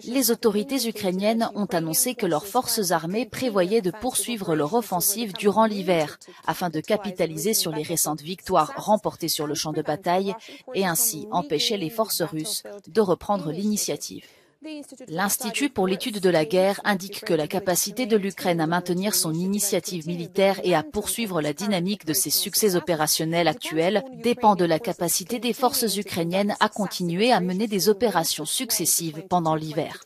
Les autorités ukrainiennes ont annoncé que leurs forces armées prévoyaient de poursuivre leur offensive durant l'hiver, afin de capitaliser sur les récentes victoires remportées sur le champ de bataille et ainsi empêcher les forces russes de reprendre l'initiative. L'Institut pour l'étude de la guerre indique que la capacité de l'Ukraine à maintenir son initiative militaire et à poursuivre la dynamique de ses succès opérationnels actuels dépend de la capacité des forces ukrainiennes à continuer à mener des opérations successives pendant l'hiver.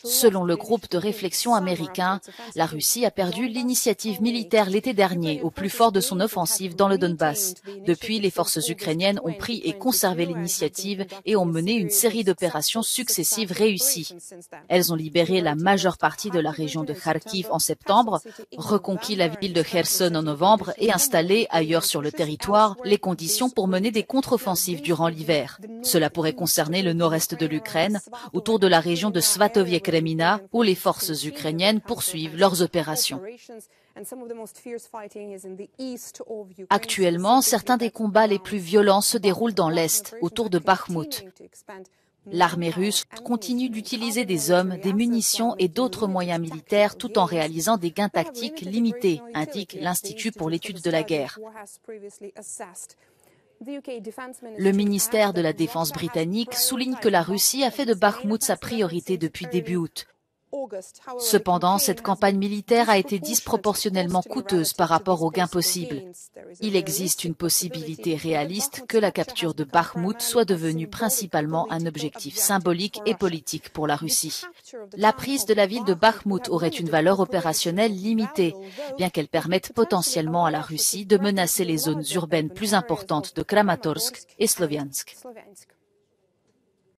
Selon le groupe de réflexion américain, la Russie a perdu l'initiative militaire l'été dernier au plus fort de son offensive dans le Donbass. Depuis, les forces ukrainiennes ont pris et conservé l'initiative et ont mené une série d'opérations successives réussies. Elles ont libéré la majeure partie de la région de Kharkiv en septembre, reconquis la ville de Kherson en novembre et installé ailleurs sur le territoire les conditions pour mener des contre-offensives durant l'hiver. Cela pourrait concerner le nord-est de l'Ukraine, autour de la région de Svatoviec-Remina, où les forces ukrainiennes poursuivent leurs opérations. Actuellement, certains des combats les plus violents se déroulent dans l'Est, autour de Bakhmout. L'armée russe continue d'utiliser des hommes, des munitions et d'autres moyens militaires tout en réalisant des gains tactiques limités, indique l'Institut pour l'étude de la guerre. Le ministère de la Défense britannique souligne que la Russie a fait de Bakhmout sa priorité depuis début août. Cependant, cette campagne militaire a été disproportionnellement coûteuse par rapport aux gains possibles. Il existe une possibilité réaliste que la capture de Bakhmout soit devenue principalement un objectif symbolique et politique pour la Russie. La prise de la ville de Bakhmout aurait une valeur opérationnelle limitée, bien qu'elle permette potentiellement à la Russie de menacer les zones urbaines plus importantes de Kramatorsk et Sloviansk.